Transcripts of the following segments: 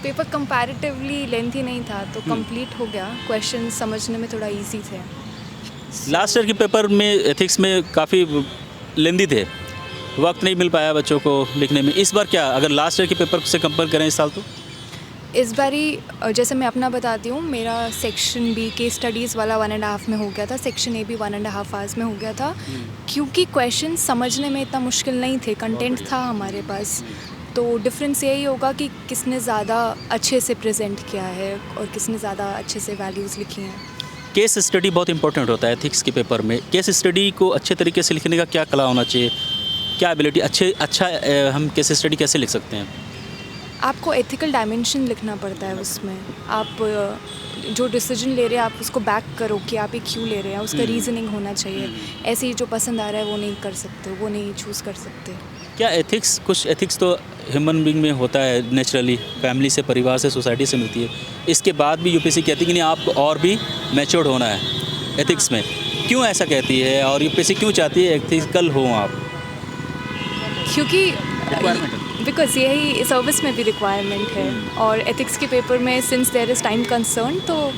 Paper comparatively lengthy नहीं था तो कंप्लीट हो गया। क्वेश्चन समझने में थोड़ा इजी थे। लास्ट ईयर के पेपर में एथिक्स में काफ़ी लेंदी थे, वक्त नहीं मिल पाया बच्चों को लिखने में। इस बार क्या, अगर लास्ट ईयर के पेपर से कंपेयर करें इस साल तो? इस बारी जैसे मैं अपना बताती हूँ, मेरा सेक्शन बी केस स्टडीज़ वाला 1.5 में हो गया था, सेक्शन ए भी 1.5 आवर्स में हो गया था, क्योंकि क्वेश्चन समझने में इतना मुश्किल नहीं थे, कंटेंट था हमारे पास। तो डिफरेंस यही होगा कि किसने ज़्यादा अच्छे से प्रेजेंट किया है और किसने ज़्यादा अच्छे से वैल्यूज़ लिखी हैं। केस स्टडी बहुत इंपॉर्टेंट होता है एथिक्स के पेपर में। केस स्टडी को अच्छे तरीके से लिखने का क्या कला होना चाहिए, क्या एबिलिटी, हम केस स्टडी कैसे लिख सकते हैं? आपको एथिकल डायमेंशन लिखना पड़ता है उसमें। आप जो डिसीजन ले रहे हैं आप उसको बैक करो कि आप ये क्यों ले रहे हैं, उसका रीजनिंग होना चाहिए। ऐसे ही जो पसंद आ रहा है वो नहीं कर सकते, वो नहीं चूज़ कर सकते। क्या एथिक्स, कुछ एथिक्स तो ह्यूमन बीइंग में होता है नेचुरली, फैमिली से, परिवार से, सोसाइटी से मिलती है। इसके बाद भी यूपीएससी कहती है कि नहीं, आप और भी मैच्योर्ड होना है एथिक्स में। क्यों ऐसा कहती है और यूपीएससी क्यों चाहती है एथिकल हो आप? क्योंकि रिक्वायरमेंट है। बिकॉज यही सर्विस में भी रिक्वायरमेंट है। और एथिक्स के पेपर में since there is time concern, तो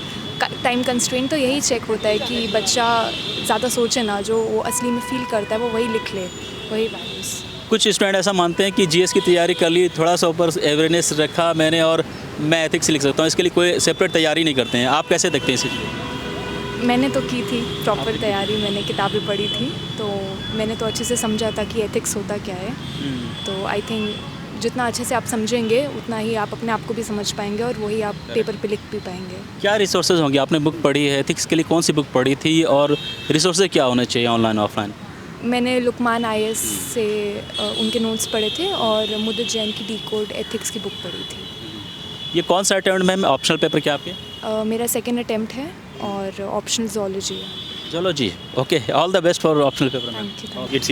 टाइम कंस्ट्रेंट तो यही चेक होता है कि बच्चा ज़्यादा सोचे ना, जो वो असली में फील करता है वो वही लिख ले, वही वैल्यूज़। कुछ स्टूडेंट ऐसा मानते हैं कि जीएस की तैयारी कर ली, थोड़ा सा ऊपर एवरेनेस रखा मैंने और मैं एथिक्स लिख सकता हूँ, इसके लिए कोई सेपरेट तैयारी नहीं करते हैं। आप कैसे देखते हैं इसे? मैंने तो की थी प्रॉपर तैयारी, मैंने किताबें पढ़ी थी, तो मैंने तो अच्छे से समझा था कि एथिक्स होता क्या है। तो आई थिंक जितना अच्छे से आप समझेंगे उतना ही आप अपने आप को भी समझ पाएंगे और वही आप पेपर पे लिख भी पाएंगे। क्या रिसोर्सेज होंगे? आपने बुक पढ़ी है एथिक्स के लिए, कौन सी बुक पढ़ी थी और रिसोर्सेज क्या होने चाहिए ऑनलाइन ऑफलाइन? मैंने लुकमान आईएएस से उनके नोट्स पढ़े थे और मुद्दत जैन की डिकोड एथिक्स की बुक पढ़ी थी। ये कौन सा अटेम्प्ट मैम, ऑप्शनल पेपर क्या आपके? मेरा सेकेंड अटेम्प्ट है और ऑप्शनल जोलॉजी है। चलो जी, okay, all the best for optional paper. Thank you. It's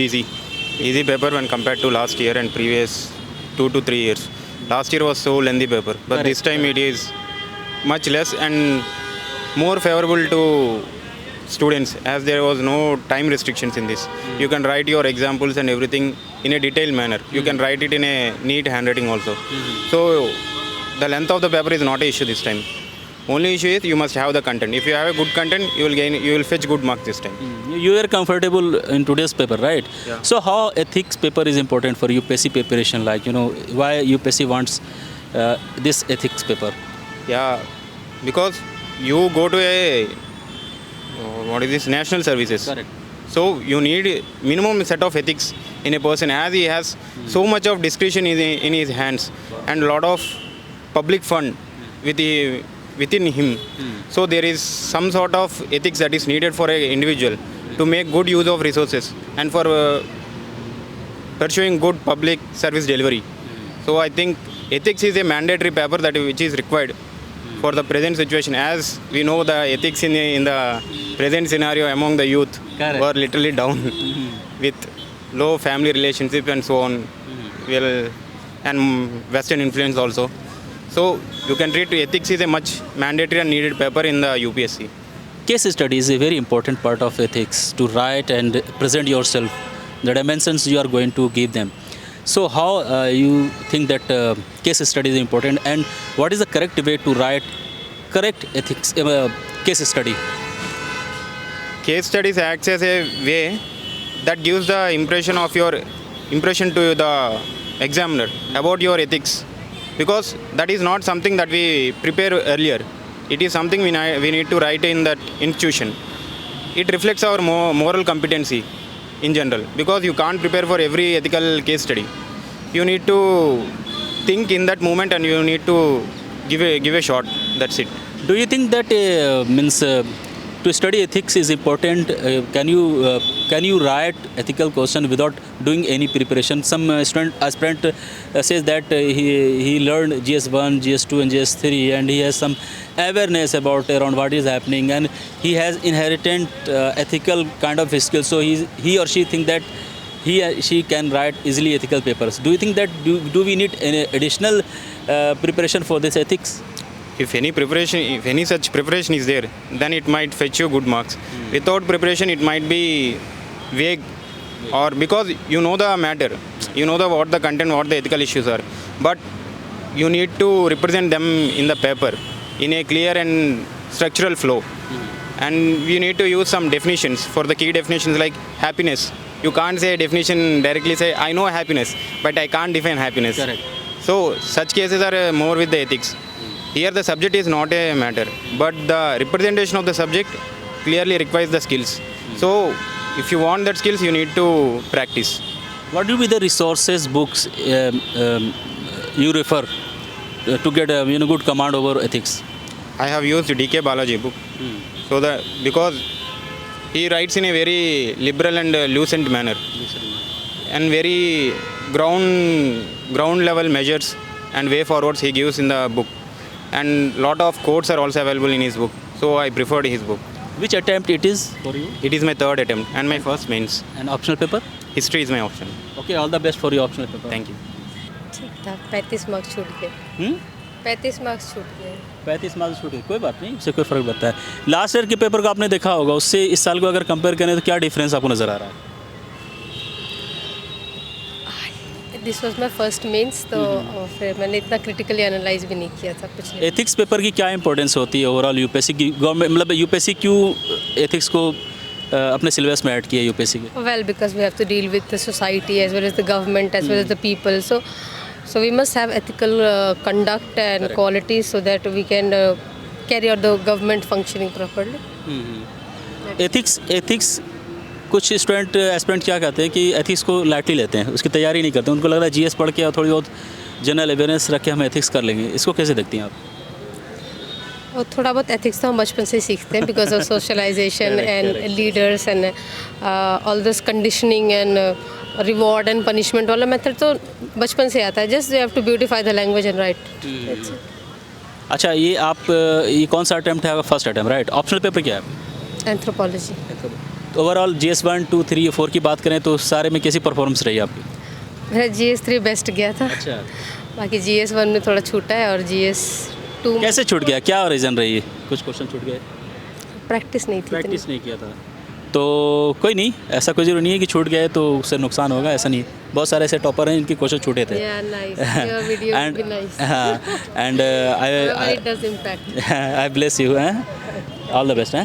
easy paper when compared to last year and previous 2 to 3 years. Last year was so lengthy paper, but this time it is much less and more favorable to students as there was no time restrictions in this. You can write your examples and everything in a detailed manner. You can write it in a neat handwriting also. So the length of the paper is not an issue this time. Only issue is you must have the content. If you have a good content, you will fetch good marks this time. You are comfortable in today's paper, right? Yeah. So how ethics paper is important for UPSC preparation? Like, why UPSC wants this ethics paper? Yeah, because you go to a what is this, national services. Correct. So you need minimum set of ethics in a person, as he has so much of discretion in his hands and lot of public fund within him. So there is some sort of ethics that is needed for an individual to make good use of resources and for pursuing good public service delivery. So I think ethics is a mandatory paper which is required for the present situation, as we know the ethics in the present scenario among the youth Correct. were literally down with low family relationship and so on, well, and Western influence also. So you can treat ethics is a much mandatory and needed paper in the UPSC. Case study is a very important part of ethics, to write and present yourself, the dimensions you are going to give them. So how you think that case study is important, and what is the correct way to write correct ethics case study? Case studies acts as a way that gives the impression to the examiner about your ethics, because that is not something that we prepare earlier. It is something we need to write in that institution. It reflects our moral competency in general, because you can't prepare for every ethical case study. You need to think in that moment and you need to give a shot. That's it. Do you think that to study ethics is important? Can you write ethical question without doing any preparation? Some aspirant says that he learned GS1, GS2 and GS3 and he has some awareness about around what is happening, and he has inherent ethical kind of skill. So he or she think that she can write easily ethical papers. Do you think that do we need any additional preparation for this ethics? If any such preparation is there, then it might fetch you good marks. Without preparation, it might be vague, or because you know the matter, you know what the content, what the ethical issues are, but you need to represent them in the paper in a clear and structural flow. And you need to use some definitions for the key definitions like happiness. You can't say a definition directly, say I know happiness, but I can't define happiness. Correct. So such cases are more with the ethics. Here the subject is not a matter, but the representation of the subject clearly requires the skills. So if you want that skills, you need to practice. What will be the resources, books you refer to get a good command over ethics? I have used D.K. Balaji book. So because he writes in a very liberal and lucent manner, and very ground level measures and way forwards he gives in the book, and lot of quotes are also available in his book. So I preferred his book. Which attempt it is for you? It is my third attempt and my first mains. An optional paper? History is my option. Okay, all the best for your optional paper. Thank you. ठीक था 35 marks छूट गए 35 marks छूट गए 35 marks छूट गए, कोई बात नहीं, उससे कोई फर्क पड़ता है। लास्ट ईयर के पेपर को आपने देखा होगा, उससे इस साल को अगर कंपेयर करें तो क्या डिफरेंस आपको नज़र आ रहा है? This was my first mains तो फिर मैंने इतना क्रिटिकली एनालाइज भी नहीं किया था कुछ नहीं। एथिक्स पेपर की क्या इंपॉर्टेंस होती है ओवरऑल यूपीएससी की? गवर्नमेंट मतलब यूपीएससी क्यों एथिक्स को अपने सिलेबस में ऐड किया यूपीएससी के? Well, because we have to deal with the society as well as the government as well as the people. So we must have ethical conduct and qualities so that we can carry out the government functioning properly. Ethics कुछ student aspirant क्या कहते हैं कि ethics को lightly लेते हैं, उसकी तैयारी नहीं करते, उनको लग रहा है जीएस पढ़ के और थोड़ी बहुत जनरल अवेयरनेस रख के हम एथिक्स कर लेंगे। इसको कैसे देखती हैं आप? और थोड़ा बहुत एथिक्स तो हम बचपन से ही सीखते हैं because of socialisation and leaders and all this conditioning and reward and punishment वाला मेथड तो बचपन से आता है। Just you have to beautify the language and right. अच्छा, ये कौन सा अटैम्प्ट है आपका? First attempt, right. Optional paper क्या है? एंथ्रोपोलॉजी। ओवरऑल GS 1, 2, 3, 4 की बात करें तो सारे में कैसी परफॉर्मेंस रही आपकी? मेरा GS 3 बेस्ट गया था। अच्छा, बाकी GS 1 में थोड़ा छूटा है और GS 2 कैसे छूट गया? क्या रीज़न रही? कुछ क्वेश्चन छूट गए? प्रैक्टिस नहीं थी। प्रैक्टिस नहीं किया था तो कोई नहीं, ऐसा कोई जरूरी नहीं है कि छूट गए तो उससे नुकसान होगा, ऐसा नहीं। बहुत सारे ऐसे टॉपर हैं जिनके क्वेश्चन छूटे थे। Yeah, nice. Your video will be nice. and However, it does impact. I bless you. All the best.